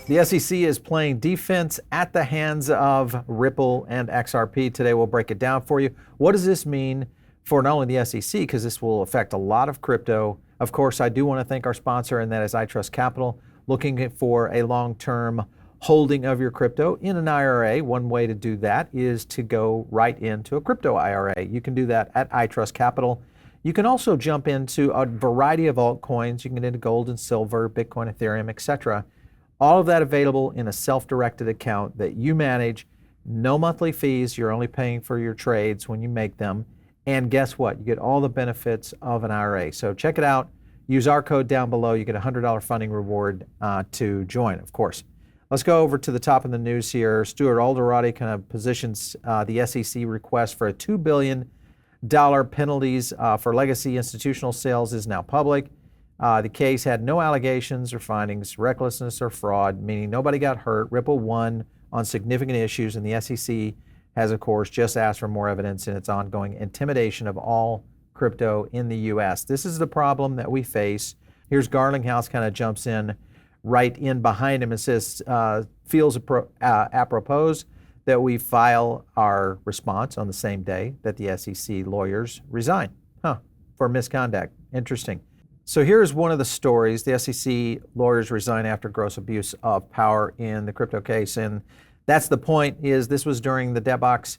The SEC is playing defense at the hands of Ripple and XRP. Today we'll break it down for you. What does this mean for not only the SEC, because this will affect a lot of crypto. Of course, I do want to thank our sponsor, and that is iTrust Capital. Looking for a long-term holding of your crypto in an IRA, one way to do that is to go right into a crypto IRA. You can do that at iTrust Capital. You can also jump into a variety of altcoins. You can get into gold and silver, Bitcoin, Ethereum, etc. All of that available in a self-directed account that you manage. No monthly fees. You're only paying for your trades when you make them. And guess what? You get all the benefits of an IRA. So check it out. Use our code down below. You get a $100 funding reward to join, of course. Let's go over to the top of the news here. Stuart Alderati kind of positions the SEC request for a $2 billion penalties for legacy institutional sales is now public. The case had no allegations or findings, recklessness or fraud, meaning nobody got hurt. Ripple won on significant issues, and the SEC has, of course, just asked for more evidence in its ongoing intimidation of all crypto in the U.S. This is the problem that we face. Here's Garlinghouse kind of jumps in right in behind him and says, feels apropos that we file our response on the same day that the SEC lawyers resign for misconduct. Interesting. So here's one of the stories. The SEC lawyers resign after gross abuse of power in the crypto case. And that's the point, is this was during the Debox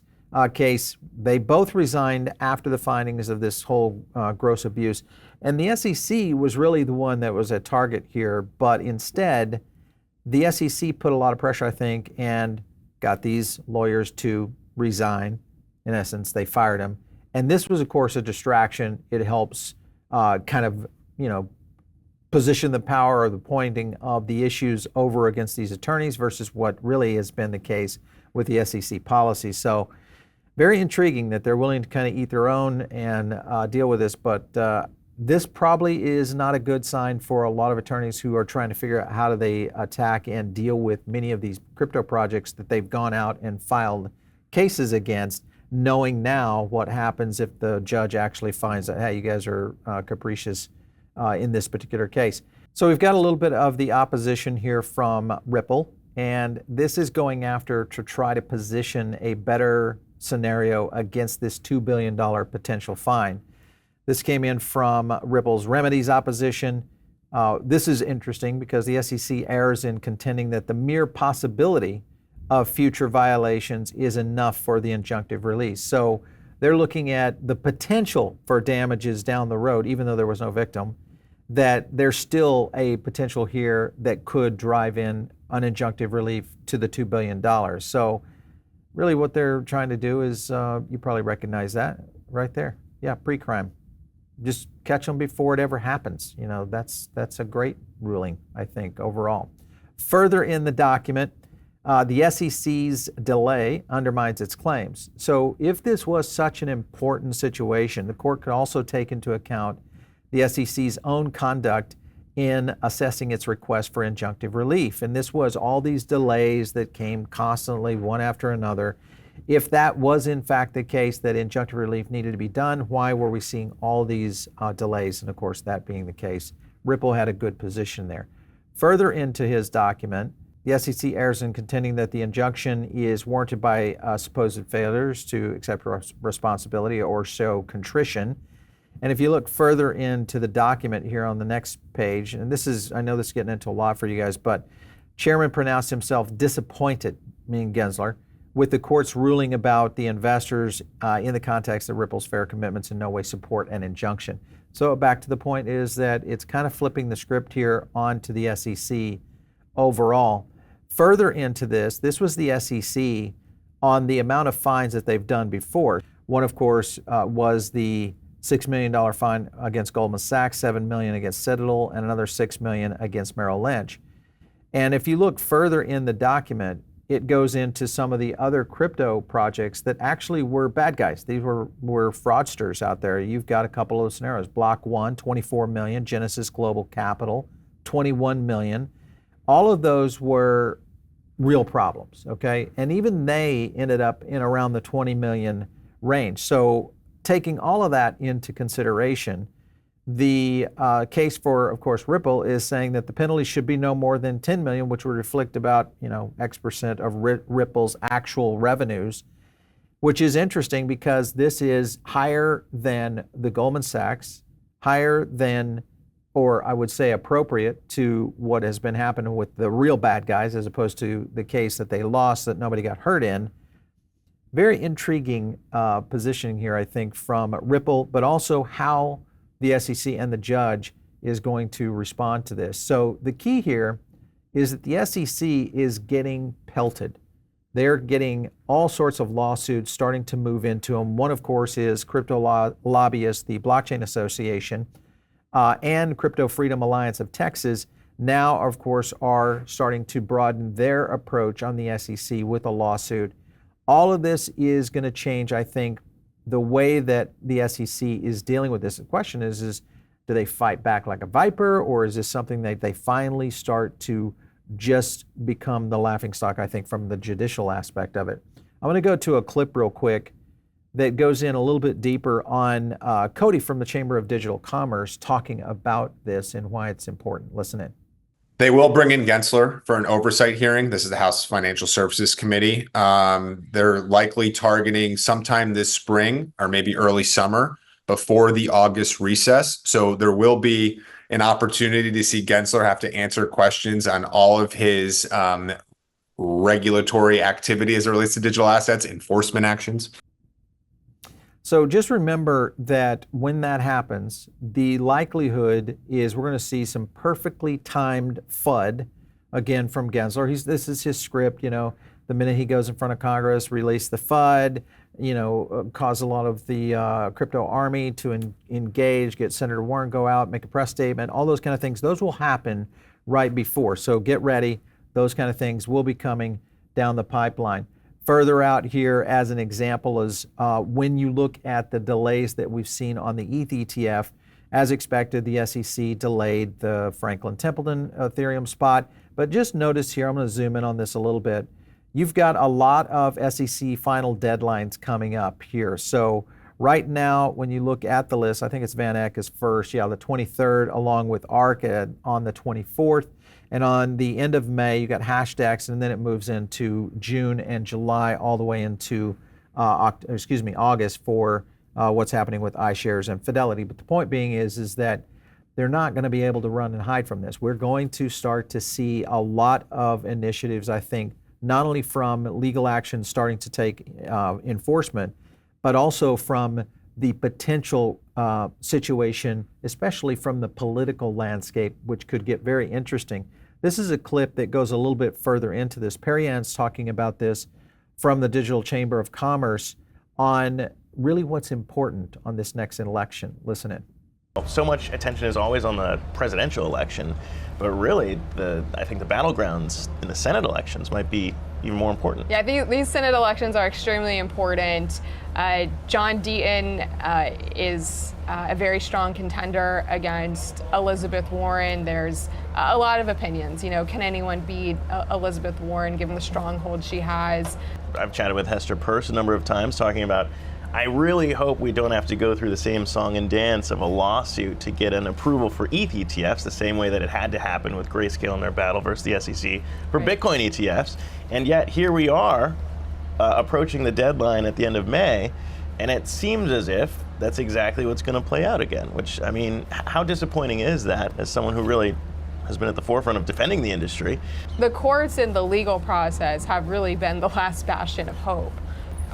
case. They both resigned after the findings of this whole gross abuse. And the SEC was really the one that was a target here. But instead, the SEC put a lot of pressure, I think, and got these lawyers to resign. In essence, they fired them. And this was, of course, a distraction. It helps kind of, position the power or the pointing of the issues over against these attorneys versus what really has been the case with the SEC policy. So very intriguing that they're willing to kind of eat their own and deal with this. But this probably is not a good sign for a lot of attorneys who are trying to figure out how do they attack and deal with many of these crypto projects that they've gone out and filed cases against, knowing now what happens if the judge actually finds that, hey, you guys are capricious in this particular case. So we've got a little bit of the opposition here from Ripple, and this is going after to try to position a better scenario against this $2 billion potential fine. This came in from Ripple's remedies opposition. This is interesting because the SEC errs in contending that the mere possibility of future violations is enough for the injunctive release. So they're looking at the potential for damages down the road, even though there was no victim, that there's still a potential here that could drive in an injunctive relief to the $2 billion. So really what they're trying to do is, you probably recognize that right there. Yeah, pre-crime. Just catch them before it ever happens. That's a great ruling, I think, overall. Further in the document, the SEC's delay undermines its claims. So if this was such an important situation, the court could also take into account the SEC's own conduct in assessing its request for injunctive relief. And this was all these delays that came constantly, one after another. If that was in fact the case, that injunctive relief needed to be done, why were we seeing all these delays? And of course, that being the case, Ripple had a good position there. Further into his document, the SEC errs in contending that the injunction is warranted by supposed failures to accept responsibility or show contrition. And if you look further into the document here on the next page, and this is, I know this is getting into a lot for you guys, but Chairman pronounced himself disappointed, meaning Gensler, with the court's ruling about the investors in the context of Ripple's fair commitments in no way support an injunction. So back to the point is that it's kind of flipping the script here onto the SEC overall. Further into this was the SEC on the amount of fines that they've done before. One, of course, was the $6 million fine against Goldman Sachs, $7 million against Citadel, and another $6 million against Merrill Lynch. And if you look further in the document, it goes into some of the other crypto projects that actually were bad guys. These were fraudsters out there. You've got a couple of scenarios. Block 1, $24 million, Genesis Global Capital, $21 million. All of those were real problems, okay? And even they ended up in around the 20 million range. So taking all of that into consideration, The case for, of course, Ripple is saying that the penalty should be no more than 10 million, which would reflect about, X% of Ripple's actual revenues, which is interesting because this is higher than the Goldman Sachs, higher than, or I would say appropriate to what has been happening with the real bad guys, as opposed to the case that they lost that nobody got hurt in. Very intriguing positioning here, I think, from Ripple, but also how the SEC and the judge is going to respond to this. So the key here is that the SEC is getting pelted. They're getting all sorts of lawsuits starting to move into them. One, of course, is crypto lobbyists, the Blockchain Association, and Crypto Freedom Alliance of Texas now, of course, are starting to broaden their approach on the SEC with a lawsuit. All of this is going to change, I think, the way that the SEC is dealing with this. The question is do they fight back like a viper, or is this something that they finally start to just become the laughingstock, I think, from the judicial aspect of it? I'm going to go to a clip real quick that goes in a little bit deeper on Cody from the Chamber of Digital Commerce talking about this and why it's important. Listen in. They will bring in Gensler for an oversight hearing. This is the House Financial Services Committee. They're likely targeting sometime this spring or maybe early summer before the August recess. So there will be an opportunity to see Gensler have to answer questions on all of his regulatory activity as it relates to digital assets, enforcement actions. So just remember that when that happens, the likelihood is we're going to see some perfectly timed FUD, again, from Gensler. This is his script, the minute he goes in front of Congress, release the FUD, cause a lot of the crypto army to engage, get Senator Warren go out, make a press statement, all those kind of things. Those will happen right before. So get ready. Those kind of things will be coming down the pipeline. Further out here, as an example, is when you look at the delays that we've seen on the ETH ETF, as expected, the SEC delayed the Franklin Templeton Ethereum spot. But just notice here, I'm going to zoom in on this a little bit. You've got a lot of SEC final deadlines coming up here. So right now, when you look at the list, I think it's Van Eck is first, the 23rd, along with ARC on the 24th. And on the end of May, you got Hashdex, and then it moves into June and July, all the way into August for what's happening with iShares and Fidelity. But the point being is that they're not going to be able to run and hide from this. We're going to start to see a lot of initiatives, I think, not only from legal action starting to take enforcement, but also from the potential situation, especially from the political landscape, which could get very interesting. This is a clip that goes a little bit further into this. Perry Ann's talking about this from the Digital Chamber of Commerce on really what's important on this next election. Listen in. So much attention is always on the presidential election, but really, I think the battlegrounds in the Senate elections might be even more important. Yeah, these Senate elections are extremely important. John Deaton is a very strong contender against Elizabeth Warren. There's a lot of opinions. Can anyone beat Elizabeth Warren given the stronghold she has? I've chatted with Hester Peirce a number of times talking about, I really hope we don't have to go through the same song and dance of a lawsuit to get an approval for ETH ETFs, the same way that it had to happen with Grayscale in their battle versus the SEC for Bitcoin ETFs. And yet here we are approaching the deadline at the end of May, and it seems as if that's exactly what's going to play out again, which, I mean, how disappointing is that as someone who really has been at the forefront of defending the industry? The courts and the legal process have really been the last bastion of hope.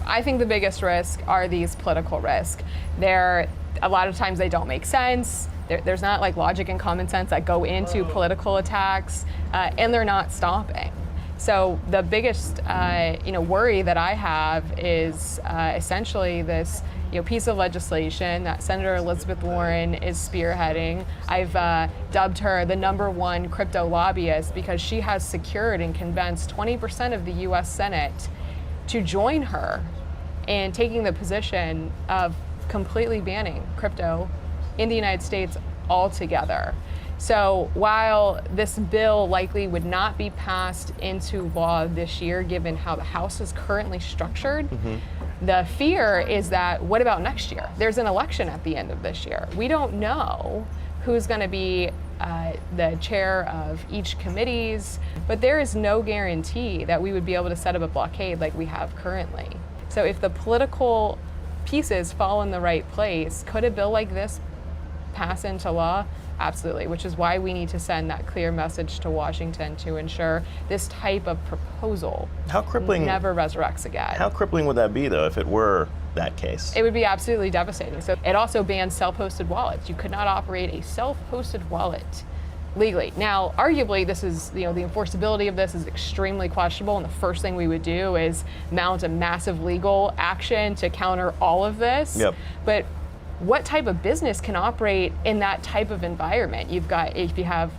I think the biggest risk are these political risks. A lot of times they don't make sense. There's not like logic and common sense that go into political attacks, and they're not stopping. So the biggest worry that I have is essentially this piece of legislation that Senator Elizabeth Warren is spearheading. I've dubbed her the #1 crypto lobbyist because she has secured and convinced 20% of the US Senate to join her in taking the position of completely banning crypto in the United States altogether. So while this bill likely would not be passed into law this year, given how the House is currently structured, The fear is that, what about next year? There's an election at the end of this year. We don't know who's going to be the chair of each committees, but there is no guarantee that we would be able to set up a blockade like we have currently. So if the political pieces fall in the right place, could a bill like this pass into law? Absolutely, which is why we need to send that clear message to Washington to ensure this type of proposal never resurrects again. How crippling would that be, though, if it were that case? It would be absolutely devastating. So it also bans self-hosted wallets. You could not operate a self-hosted wallet legally. Now, arguably, this is, the enforceability of this is extremely questionable, and the first thing we would do is mount a massive legal action to counter all of this. Yep. But what type of business can operate in that type of environment? If you have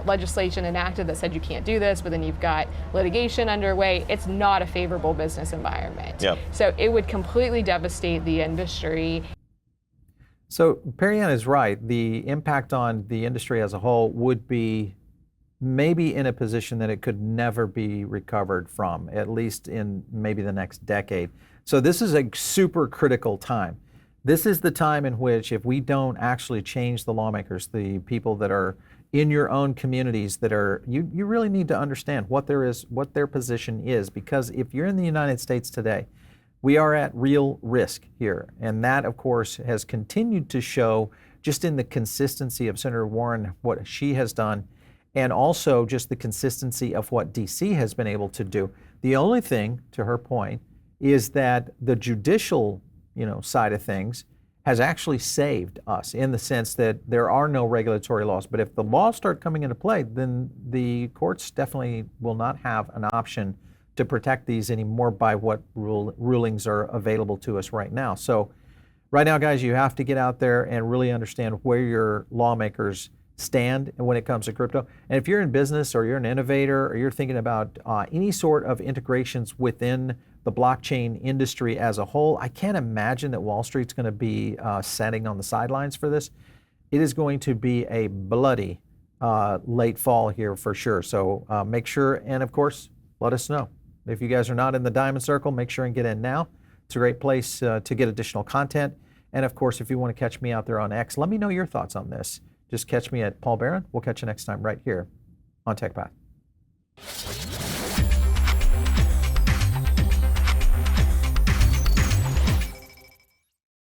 legislation enacted that said you can't do this, but then you've got litigation underway, it's not a favorable business environment. Yep. So it would completely devastate the industry. So Perianne is right. The impact on the industry as a whole would be maybe in a position that it could never be recovered from, at least in maybe the next decade. So this is a super critical time. This is the time in which, if we don't actually change the lawmakers, the people that are in your own communities that are, you really need to understand what their position is, because if you're in the United States today, we are at real risk here. And that, of course, has continued to show just in the consistency of Senator Warren, what she has done, and also just the consistency of what DC has been able to do. The only thing, to her point, is that the judicial side of things has actually saved us in the sense that there are no regulatory laws. But if the laws start coming into play, then the courts definitely will not have an option to protect these anymore by what rulings are available to us right now. So right now, guys, you have to get out there and really understand where your lawmakers stand when it comes to crypto. And if you're in business or you're an innovator or you're thinking about any sort of integrations within the blockchain industry as a whole, I can't imagine that Wall Street's going to be sitting on the sidelines for this. It is going to be a bloody late fall here for sure. So make sure, and of course, let us know. If you guys are not in the Diamond Circle, make sure and get in now. It's a great place to get additional content. And of course, if you want to catch me out there on X, let me know your thoughts on this. Just catch me at Paul Barron. We'll catch you next time right here on TechPath.